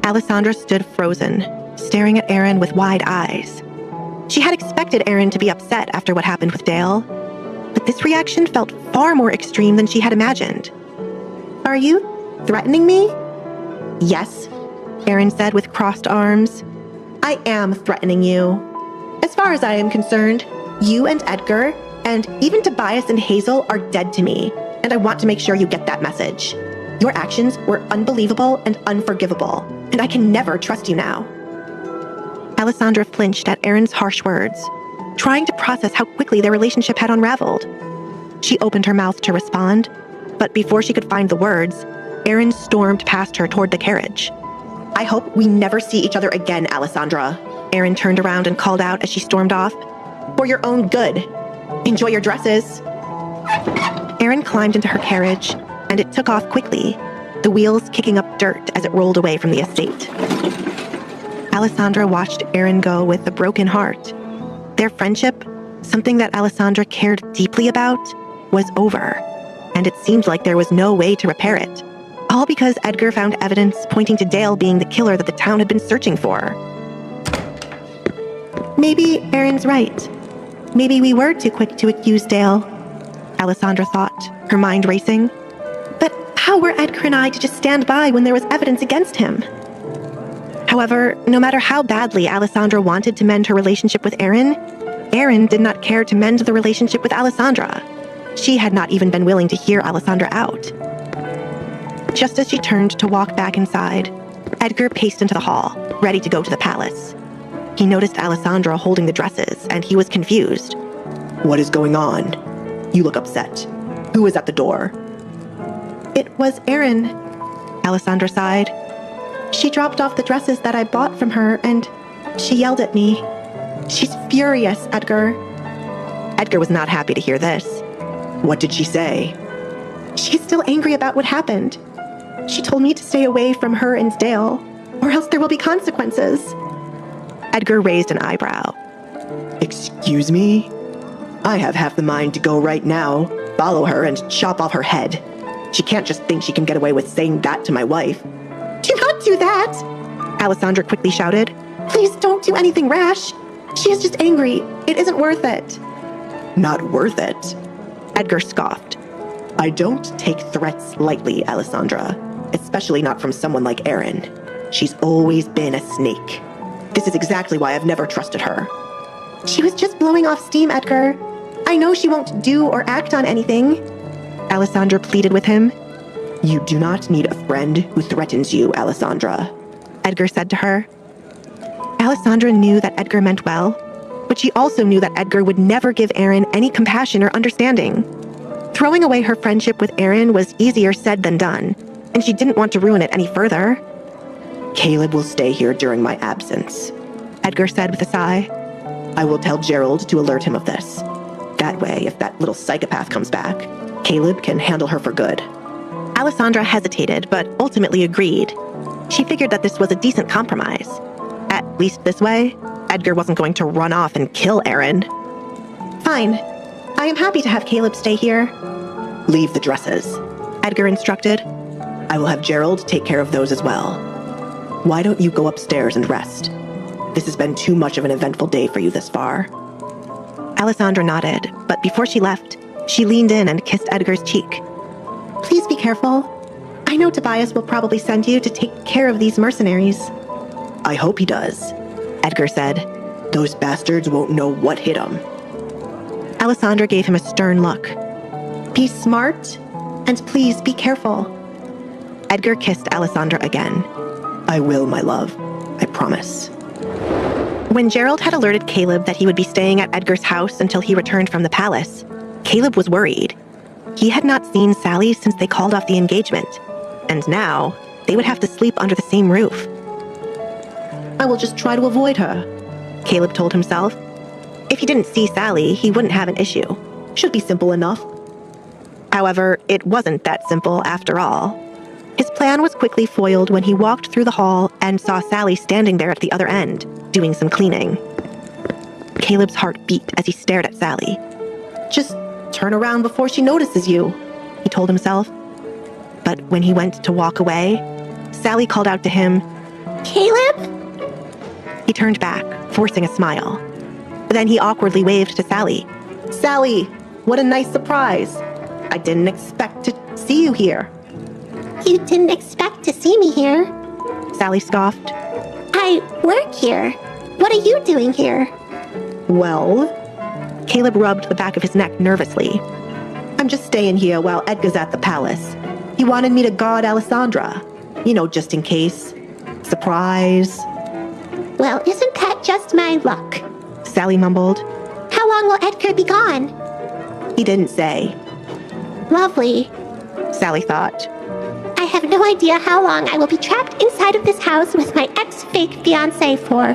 Alessandra stood frozen, staring at Aaron with wide eyes. She had expected Aaron to be upset after what happened with Dale, but this reaction felt far more extreme than she had imagined. "Are you threatening me?" "Yes," Aaron said with crossed arms. "I am threatening you. As far as I am concerned, you and Edgar, and even Tobias and Hazel are dead to me, and I want to make sure you get that message. Your actions were unbelievable and unforgivable, and I can never trust you now." Alessandra flinched at Aaron's harsh words, trying to process how quickly their relationship had unraveled. She opened her mouth to respond, but before she could find the words, Aaron stormed past her toward the carriage. "I hope we never see each other again, Alessandra," Aaron turned around and called out as she stormed off. "For your own good. Enjoy your dresses." Aaron climbed into her carriage, and it took off quickly, the wheels kicking up dirt as it rolled away from the estate. Alessandra watched Aaron go with a broken heart. Their friendship, something that Alessandra cared deeply about, was over, and it seemed like there was no way to repair it. All because Edgar found evidence pointing to Dale being the killer that the town had been searching for. Maybe Aaron's right. Maybe we were too quick to accuse Dale, Alessandra thought, her mind racing. But how were Edgar and I to just stand by when there was evidence against him? However, no matter how badly Alessandra wanted to mend her relationship with Aaron, Aaron did not care to mend the relationship with Alessandra. She had not even been willing to hear Alessandra out. Just as she turned to walk back inside, Edgar paced into the hall, ready to go to the palace. He noticed Alessandra holding the dresses, and he was confused. "What is going on? You look upset. Who is at the door?" "It was Aaron," Alessandra sighed. "She dropped off the dresses that I bought from her, and she yelled at me. She's furious, Edgar." Edgar was not happy to hear this. "What did she say?" "She's still angry about what happened. She told me to stay away from her and Dale, or else there will be consequences." Edgar raised an eyebrow. "Excuse me? I have half the mind to go right now, follow her, and chop off her head. She can't just think she can get away with saying that to my wife." "Do not do that!" Alessandra quickly shouted. "Please don't do anything rash. She is just angry. It isn't worth it." "Not worth it?" Edgar scoffed. "I don't take threats lightly, Alessandra, especially not from someone like Aaron. She's always been a snake. This is exactly why I've never trusted her." "She was just blowing off steam, Edgar. I know she won't do or act on anything," Alessandra pleaded with him. "You do not need a friend who threatens you, Alessandra," Edgar said to her. Alessandra knew that Edgar meant well, but she also knew that Edgar would never give Aaron any compassion or understanding. Throwing away her friendship with Aaron was easier said than done, and she didn't want to ruin it any further. "Caleb will stay here during my absence," Edgar said with a sigh. "I will tell Gerald to alert him of this. That way, if that little psychopath comes back, Caleb can handle her for good." Alessandra hesitated, but ultimately agreed. She figured that this was a decent compromise. At least this way, Edgar wasn't going to run off and kill Aaron. "Fine. I am happy to have Caleb stay here." "Leave the dresses," Edgar instructed. "I will have Gerald take care of those as well. Why don't you go upstairs and rest? This has been too much of an eventful day for you this far." Alessandra nodded, but before she left, she leaned in and kissed Edgar's cheek. "Please be careful. I know Tobias will probably send you to take care of these mercenaries." "I hope he does," Edgar said. "Those bastards won't know what hit them." Alessandra gave him a stern look. "Be smart, and please be careful." Edgar kissed Alessandra again. "I will, my love. I promise." When Gerald had alerted Caleb that he would be staying at Edgar's house until he returned from the palace, Caleb was worried. He had not seen Sally since they called off the engagement, and now they would have to sleep under the same roof. "I will just try to avoid her," Caleb told himself. If he didn't see Sally, he wouldn't have an issue. "Should be simple enough." However, it wasn't that simple after all. His plan was quickly foiled when he walked through the hall and saw Sally standing there at the other end, doing some cleaning. Caleb's heart beat as he stared at Sally. "Just turn around before she notices you," he told himself. But when he went to walk away, Sally called out to him, Caleb? He turned back, forcing a smile. Then he awkwardly waved to Sally. Sally, what a nice surprise. I didn't expect to see you here. You didn't expect to see me here. Sally scoffed. I work here. What are you doing here? Well, Caleb rubbed the back of his neck nervously. I'm just staying here while Edgar's at the palace. He wanted me to guard Alessandra. You know, just in case. Surprise. Well, isn't that just my luck? Sally mumbled. How long will Edgar be gone? He didn't say. Lovely. Sally thought. I have no idea how long I will be trapped inside of this house with my ex-fake fiancé for.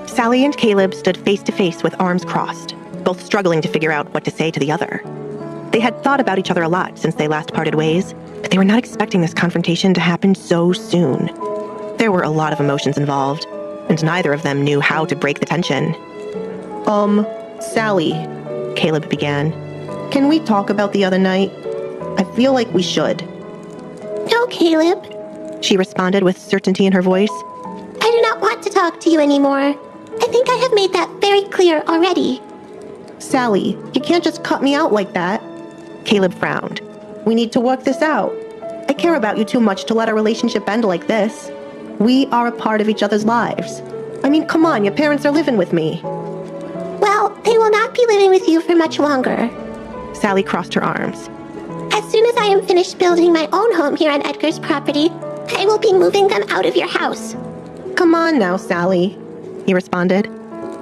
Sally and Caleb stood face to face with arms crossed, both struggling to figure out what to say to the other. They had thought about each other a lot since they last parted ways, but they were not expecting this confrontation to happen so soon. There were a lot of emotions involved, and neither of them knew how to break the tension. Sally, Caleb began. Can we talk about the other night? I feel like we should. No, Caleb. She responded with certainty in her voice. I do not want to talk to you anymore. I think I have made that very clear already. Sally, you can't just cut me out like that. Caleb frowned. We need to work this out. I care about you too much to let our relationship end like this. We are a part of each other's lives. I mean, come on, your parents are living with me. Well, they will not be living with you for much longer. Sally crossed her arms. As soon as I am finished building my own home here on Edgar's property, I will be moving them out of your house. Come on now, Sally, he responded.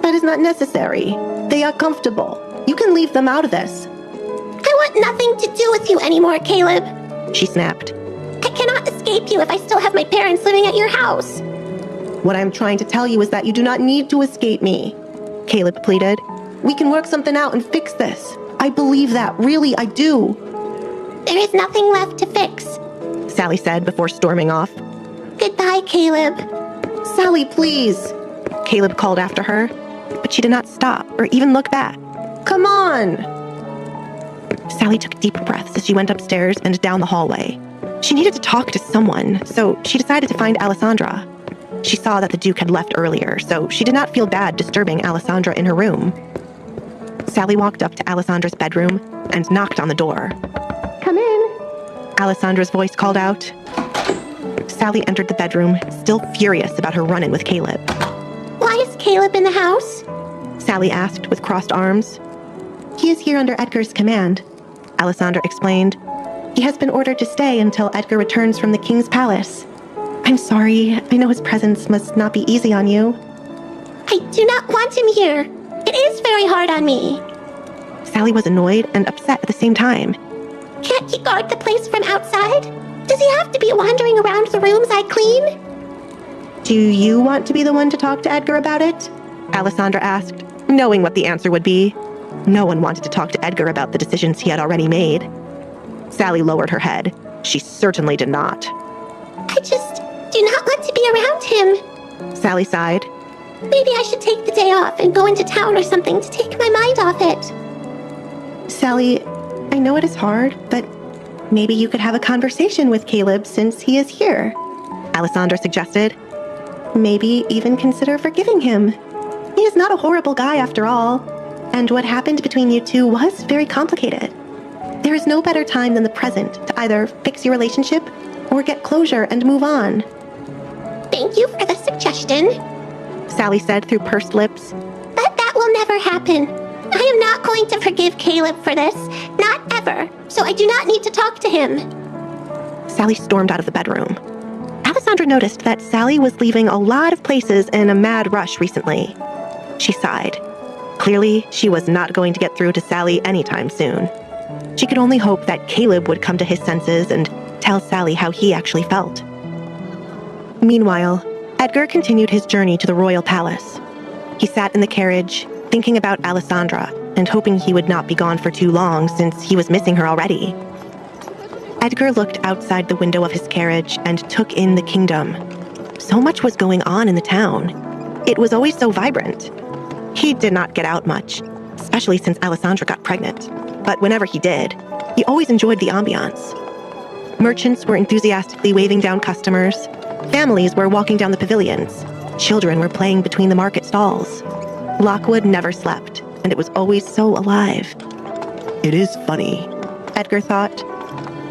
That is not necessary. They are comfortable. You can leave them out of this. I want nothing to do with you anymore, Caleb. She snapped. I cannot escape you if I still have my parents living at your house. What I'm trying to tell you is that you do not need to escape me, Caleb pleaded. We can work something out and fix this. I believe that. Really, I do. There is nothing left to fix, Sally said before storming off. Goodbye, Caleb. Sally, please. Caleb called after her, but she did not stop or even look back. Come on. Sally took deep breaths as she went upstairs and down the hallway. She needed to talk to someone, so she decided to find Alessandra. She saw that the Duke had left earlier, so she did not feel bad disturbing Alessandra in her room. Sally walked up to Alessandra's bedroom and knocked on the door. Come in. Alessandra's voice called out. Sally entered the bedroom, still furious about her run-in with Caleb. Why is Caleb in the house? Sally asked with crossed arms. He is here under Edgar's command, Alessandra explained. He has been ordered to stay until Edgar returns from the king's palace. I'm sorry. I know his presence must not be easy on you. I do not want him here. It is very hard on me. Sally was annoyed and upset at the same time. Can't he guard the place from outside? Does he have to be wandering around the rooms I clean? Do you want to be the one to talk to Edgar about it? Alessandra asked, knowing what the answer would be. No one wanted to talk to Edgar about the decisions he had already made. Sally lowered her head. She certainly did not. I just do not want to be around him. Sally sighed. Maybe I should take the day off and go into town or something to take my mind off it. Sally, I know it is hard, but maybe you could have a conversation with Caleb since he is here. Alessandra suggested. Maybe even consider forgiving him. He is not a horrible guy after all, and what happened between you two was very complicated. There is no better time than the present to either fix your relationship or get closure and move on. Thank you for the suggestion, Sally said through pursed lips. But that will never happen. I am not going to forgive Caleb for this, not ever, so I do not need to talk to him. Sally stormed out of the bedroom. Alessandra noticed that Sally was leaving a lot of places in a mad rush recently. She sighed. Clearly, she was not going to get through to Sally anytime soon. She could only hope that Caleb would come to his senses and tell Sally how he actually felt. Meanwhile, Edgar continued his journey to the royal palace. He sat in the carriage, thinking about Alessandra and hoping he would not be gone for too long since he was missing her already. Edgar looked outside the window of his carriage and took in the kingdom. So much was going on in the town. It was always so vibrant. He did not get out much, especially since Alessandra got pregnant. But whenever he did, he always enjoyed the ambiance. Merchants were enthusiastically waving down customers. Families were walking down the pavilions. Children were playing between the market stalls. Lockwood never slept, and it was always so alive. It is funny, Edgar thought.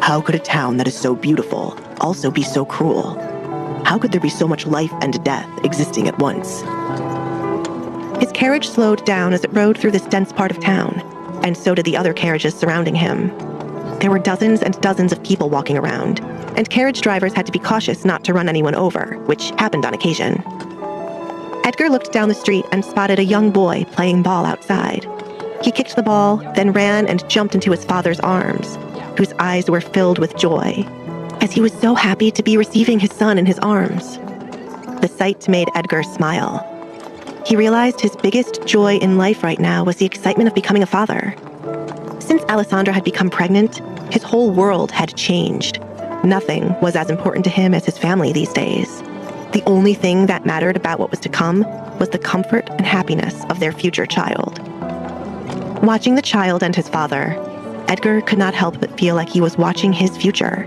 how could a town that is so beautiful also be so cruel? How could there be so much life and death existing at once? His carriage slowed down as it rode through this dense part of town, and so did the other carriages surrounding him. There were dozens and dozens of people walking around, and carriage drivers had to be cautious not to run anyone over, which happened on occasion. Edgar looked down the street and spotted a young boy playing ball outside. He kicked the ball, then ran and jumped into his father's arms, whose eyes were filled with joy, as he was so happy to be receiving his son in his arms. The sight made Edgar smile. He realized his biggest joy in life right now was the excitement of becoming a father. Since Alessandra had become pregnant, his whole world had changed. Nothing was as important to him as his family these days. The only thing that mattered about what was to come was the comfort and happiness of their future child. Watching the child and his father, Edgar could not help but feel like he was watching his future.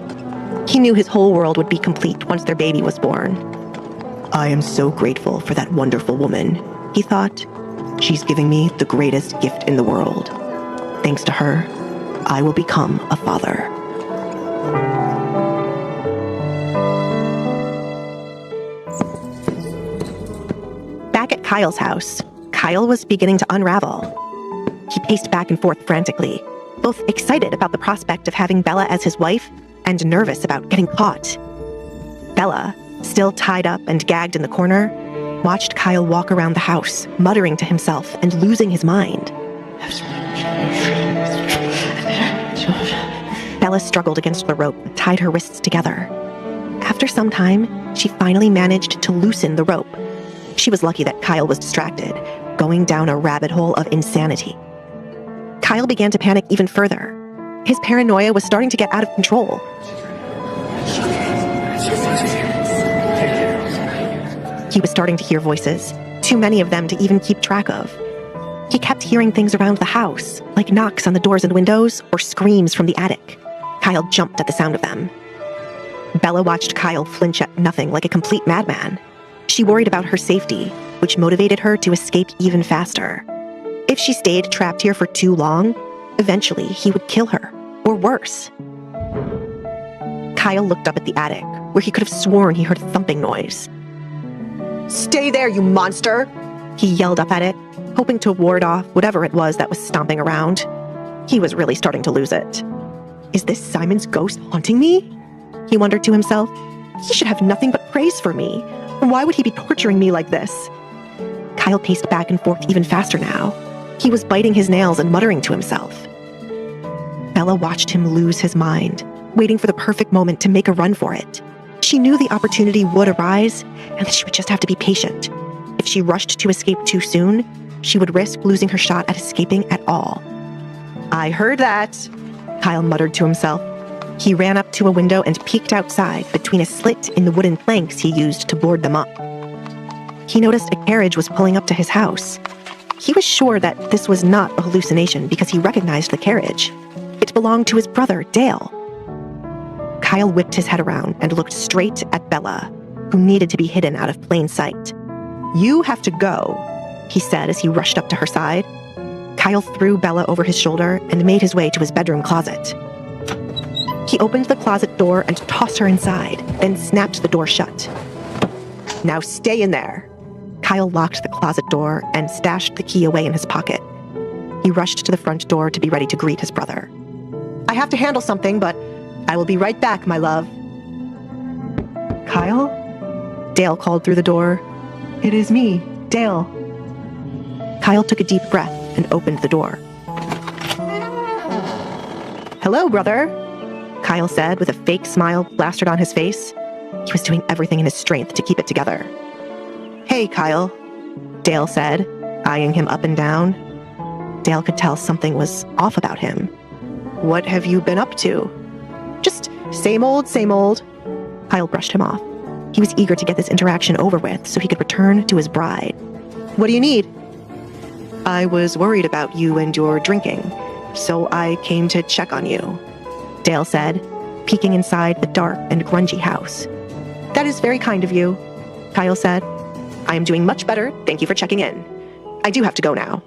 He knew his whole world would be complete once their baby was born. I am so grateful for that wonderful woman, he thought. She's giving me the greatest gift in the world. Thanks to her, I will become a father. Back at Kyle's house, Kyle was beginning to unravel. He paced back and forth frantically, both excited about the prospect of having Bella as his wife and nervous about getting caught. Bella, still tied up and gagged in the corner, watched Kyle walk around the house, muttering to himself and losing his mind. Bella struggled against the rope that tied her wrists together. After some time, she finally managed to loosen the rope. She was lucky that Kyle was distracted, going down a rabbit hole of insanity. Kyle began to panic even further. His paranoia was starting to get out of control. He was starting to hear voices, too many of them to even keep track of. He kept hearing things around the house, like knocks on the doors and windows or screams from the attic. Kyle jumped at the sound of them. Bella watched Kyle flinch at nothing like a complete madman. She worried about her safety, which motivated her to escape even faster. If she stayed trapped here for too long, eventually he would kill her, or worse. Kyle looked up at the attic, where he could have sworn he heard a thumping noise. Stay there, you monster! He yelled up at it, hoping to ward off whatever it was that was stomping around. He was really starting to lose it. Is this Simon's ghost haunting me? He wondered to himself. He should have nothing but praise for me. Why would he be torturing me like this? Kyle paced back and forth even faster now. He was biting his nails and muttering to himself. Bella watched him lose his mind, waiting for the perfect moment to make a run for it. She knew the opportunity would arise, and that she would just have to be patient. If she rushed to escape too soon, she would risk losing her shot at escaping at all. I heard that, Kyle muttered to himself. He ran up to a window and peeked outside between a slit in the wooden planks he used to board them up. He noticed a carriage was pulling up to his house. He was sure that this was not a hallucination because he recognized the carriage. It belonged to his brother, Dale. Kyle whipped his head around and looked straight at Bella, who needed to be hidden out of plain sight. You have to go, he said as he rushed up to her side. Kyle threw Bella over his shoulder and made his way to his bedroom closet. He opened the closet door and tossed her inside, then snapped the door shut. Now stay in there. Kyle locked the closet door and stashed the key away in his pocket. He rushed to the front door to be ready to greet his brother. I have to handle something, but I will be right back, my love. Kyle? Dale called through the door. It is me, Dale. Kyle took a deep breath and opened the door. Hello, brother, Kyle said with a fake smile plastered on his face. He was doing everything in his strength to keep it together. Hey, Kyle, Dale said, eyeing him up and down. Dale could tell something was off about him. What have you been up to? Just same old, same old. Kyle brushed him off. He was eager to get this interaction over with so he could return to his bride. What do you need? I was worried about you and your drinking, so I came to check on you, Dale said. peeking inside the dark and grungy house. "That is very kind of you," Kyle said. "I am doing much better, thank you for checking in. I do have to go now."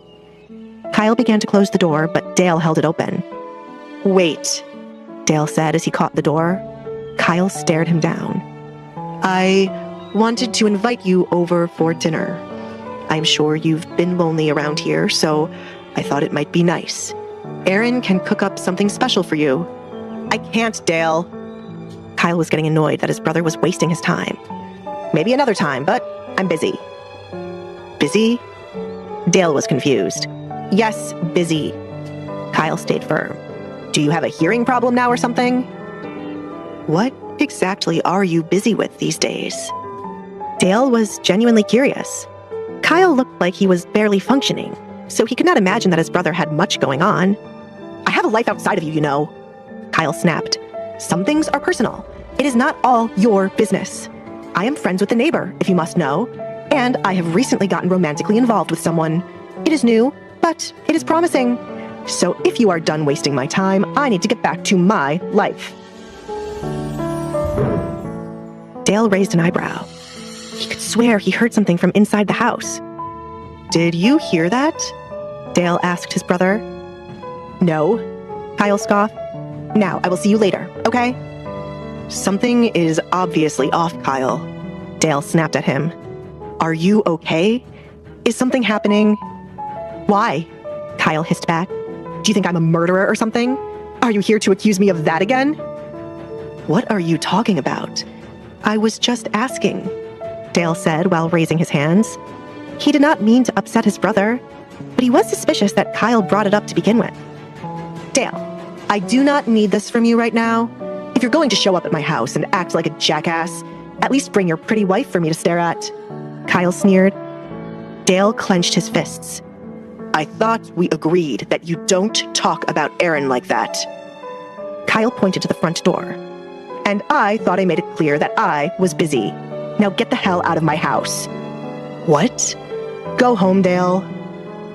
Kyle began to close the door, but Dale held it open. "Wait," Dale said as he caught the door. Kyle stared him down. "I wanted to invite you over for dinner. I'm sure you've been lonely around here, so I thought it might be nice. Aaron can cook up something special for you." "I can't, Dale." Kyle was getting annoyed that his brother was wasting his time. "Maybe another time, but I'm busy." "Busy?" Dale was confused. "Yes, busy." Kyle stayed firm. "Do you have a hearing problem now or something?" "What exactly are you busy with these days?" Dale was genuinely curious. Kyle looked like he was barely functioning, so he could not imagine that his brother had much going on. "I have a life outside of you, you know," Kyle snapped. "Some things are personal. It is not all your business. I am friends with the neighbor, if you must know, and I have recently gotten romantically involved with someone. It is new, but it is promising. So if you are done wasting my time, I need to get back to my life." Dale raised an eyebrow. He could swear he heard something from inside the house. "Did you hear that?" Dale asked his brother. "No," Kyle scoffed. "Now, I will see you later, okay?" "Something is obviously off, Kyle," Dale snapped at him. "Are you okay? Is something happening?" "Why?" Kyle hissed back. "Do you think I'm a murderer or something? Are you here to accuse me of that again?" "What are you talking about? I was just asking," Dale said while raising his hands. He did not mean to upset his brother, but he was suspicious that Kyle brought it up to begin with. "Dale, I do not need this from you right now. If you're going to show up at my house and act like a jackass, at least bring your pretty wife for me to stare at," Kyle sneered. Dale clenched his fists. "I thought we agreed that you don't talk about Aaron like that." Kyle pointed to the front door. "And I thought I made it clear that I was busy. Now get the hell out of my house." "What?" "Go home, Dale."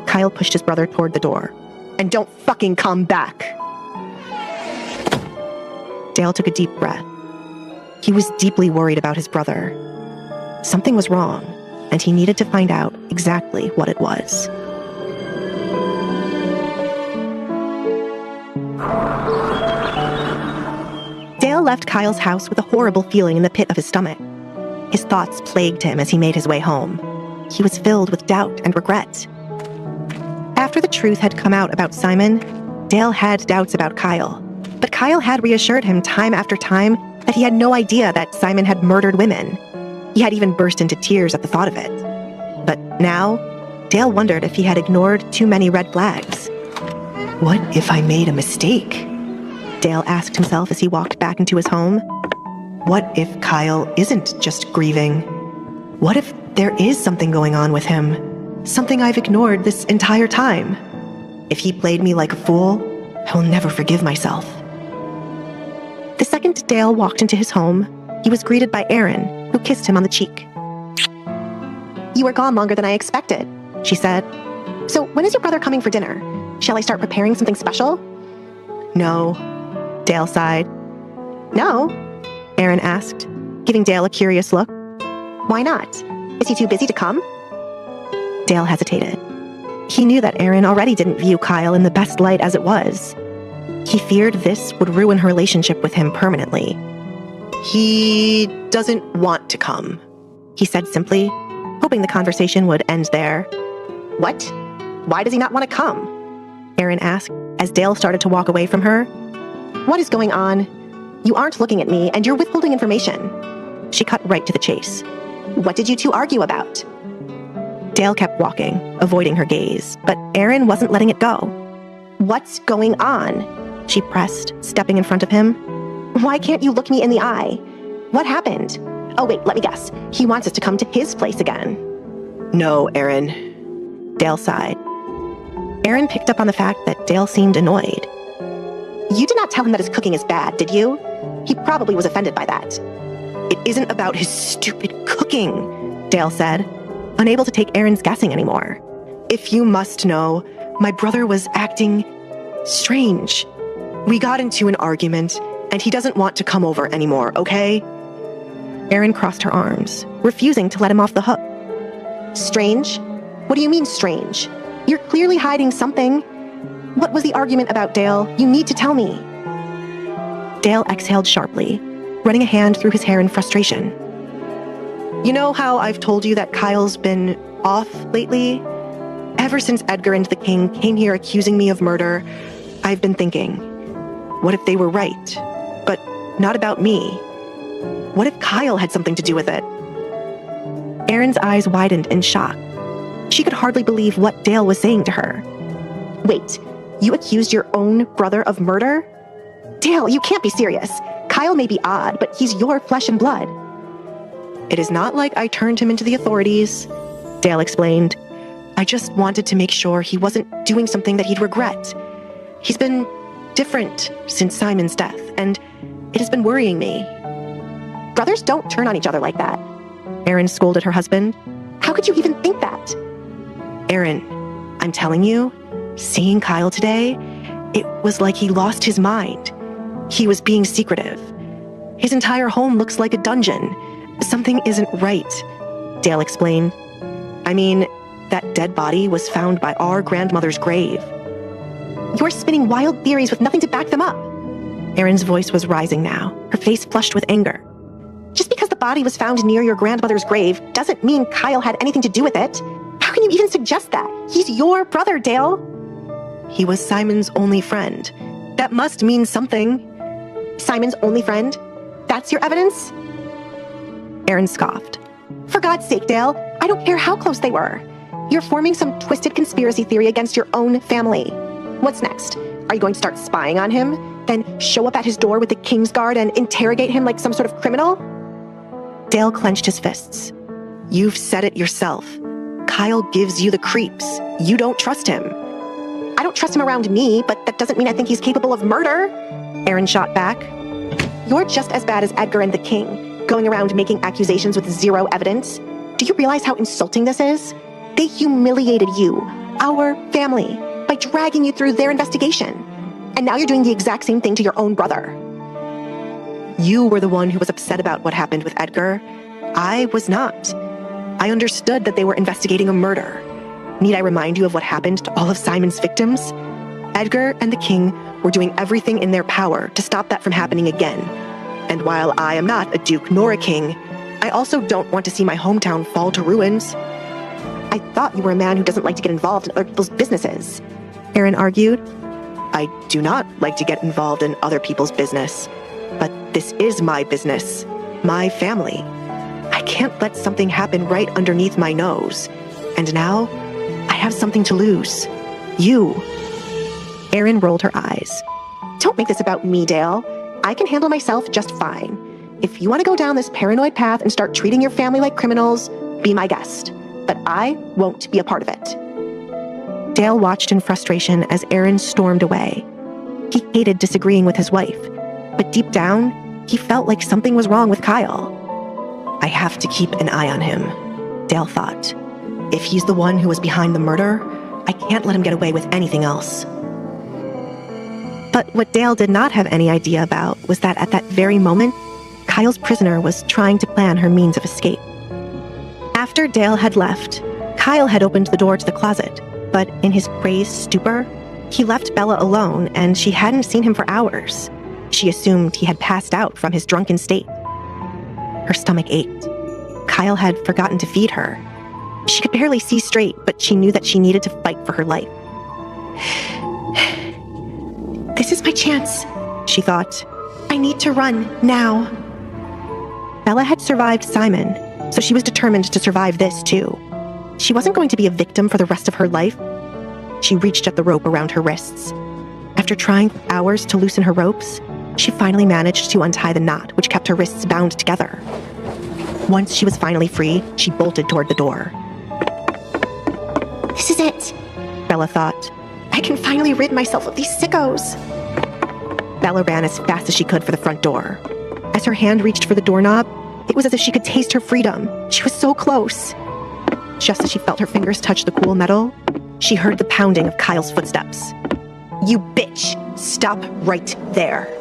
Kyle pushed his brother toward the door. "And don't fucking come back." Dale took a deep breath. He was deeply worried about his brother. Something was wrong, and he needed to find out exactly what it was. Dale left Kyle's house with a horrible feeling in the pit of his stomach. His thoughts plagued him as he made his way home. He was filled with doubt and regret. After the truth had come out about Simon, Dale had doubts about Kyle. But Kyle had reassured him time after time that he had no idea that Simon had murdered women. He had even burst into tears at the thought of it. But now, Dale wondered if he had ignored too many red flags. "What if I made a mistake?" Dale asked himself as he walked back into his home. "What if Kyle isn't just grieving? What if there is something going on with him? Something I've ignored this entire time? If he played me like a fool, I will never forgive myself." The second Dale walked into his home, he was greeted by Erin, who kissed him on the cheek. "You were gone longer than I expected," she said. "So when is your brother coming for dinner? Shall I start preparing something special?" "No," Dale sighed. "No?" Erin asked, giving Dale a curious look. "Why not? Is he too busy to come?" Dale hesitated. He knew that Erin already didn't view Kyle in the best light as it was. He feared this would ruin her relationship with him permanently. "He doesn't want to come," he said simply, hoping the conversation would end there. "What? Why does he not want to come?" Erin asked as Dale started to walk away from her. "What is going on? You aren't looking at me and you're withholding information." She cut right to the chase. "What did you two argue about?" Dale kept walking, avoiding her gaze, but Erin wasn't letting it go. "What's going on?" she pressed, stepping in front of him. "Why can't you look me in the eye? What happened? Oh wait, let me guess. He wants us to come to his place again." "No, Erin," Dale sighed. Erin picked up on the fact that Dale seemed annoyed. "You did not tell him that his cooking is bad, did you? He probably was offended by that." "It isn't about his stupid cooking," Dale said, unable to take Erin's guessing anymore. "If you must know, my brother was acting strange. We got into an argument, And he doesn't want to come over anymore, okay? Erin crossed her arms, refusing to let him off the hook. Strange? What do you mean strange? You're clearly hiding something. What was the argument about, Dale? You need to tell me. Dale exhaled sharply, running a hand through his hair in frustration. You know how I've told you that Kyle's been off lately? Ever since Edgar and the King came here accusing me of murder, I've been thinking, what if they were right? But not about me. What if Kyle had something to do with it? Erin's eyes widened in shock. She could hardly believe what Dale was saying to her. Wait, you accused your own brother of murder? Dale, you can't be serious. Kyle may be odd, but he's your flesh and blood. It is not like I turned him into the authorities, Dale explained. I just wanted to make sure he wasn't doing something that he'd regret. He's been different since Simon's death, and it has been worrying me. Brothers don't turn on each other like that. Erin scolded her husband. How could you even think that? Erin, I'm telling you, seeing Kyle today, it was like he lost his mind. He was being secretive. His entire home looks like a dungeon. Something isn't right, Dale explained. I mean, that dead body was found by our grandmother's grave. You're spinning wild theories with nothing to back them up. Erin's voice was rising now, her face flushed with anger. Just because the body was found near your grandmother's grave doesn't mean Kyle had anything to do with it. How can you even suggest that? He's your brother, Dale. He was Simon's only friend. That must mean something. Simon's only friend? That's your evidence? Erin scoffed. For God's sake, Dale, I don't care how close they were. You're forming some twisted conspiracy theory against your own family. What's next? Are you going to start spying on him? Then show up at his door with the Kingsguard and interrogate him like some sort of criminal? Dale clenched his fists. You've said it yourself. Kyle gives you the creeps. You don't trust him. I don't trust him around me, but that doesn't mean I think he's capable of murder. Erin shot back. You're just as bad as Edgar and the King, going around making accusations with zero evidence. Do you realize how insulting this is? They humiliated you, our family, by dragging you through their investigation. And now you're doing the exact same thing to your own brother. You were the one who was upset about what happened with Edgar. I was not. I understood that they were investigating a murder. Need I remind you of what happened to all of Simon's victims? Edgar and the King were doing everything in their power to stop that from happening again. And while I am not a duke nor a king, I also don't want to see my hometown fall to ruins. I thought you were a man who doesn't like to get involved in other people's businesses. Erin argued. I do not like to get involved in other people's business. But this is my business, my family. I can't let something happen right underneath my nose. And now, I have something to lose. You. Erin rolled her eyes. Don't make this about me, Dale. I can handle myself just fine. If you want to go down this paranoid path and start treating your family like criminals, be my guest. But I won't be a part of it. Dale watched in frustration as Erin stormed away. He hated disagreeing with his wife, but deep down, he felt like something was wrong with Kyle. I have to keep an eye on him, Dale thought. If he's the one who was behind the murder, I can't let him get away with anything else. But what Dale did not have any idea about was that at that very moment, Kyle's prisoner was trying to plan her means of escape. After Dale had left, Kyle had opened the door to the closet, but in his crazed stupor, he left Bella alone and she hadn't seen him for hours. She assumed he had passed out from his drunken state. Her stomach ached. Kyle had forgotten to feed her. She could barely see straight, but she knew that she needed to fight for her life. This is my chance, she thought. I need to run now. Bella had survived Simon, so she was determined to survive this too. She wasn't going to be a victim for the rest of her life. She reached at the rope around her wrists. After trying for hours to loosen her ropes, she finally managed to untie the knot, which kept her wrists bound together. Once she was finally free, she bolted toward the door. This is it, Bella thought. I can finally rid myself of these sickos. Bella ran as fast as she could for the front door. As her hand reached for the doorknob, it was as if she could taste her freedom. She was so close. Just as she felt her fingers touch the cool metal, she heard the pounding of Kyle's footsteps. You bitch! Stop right there.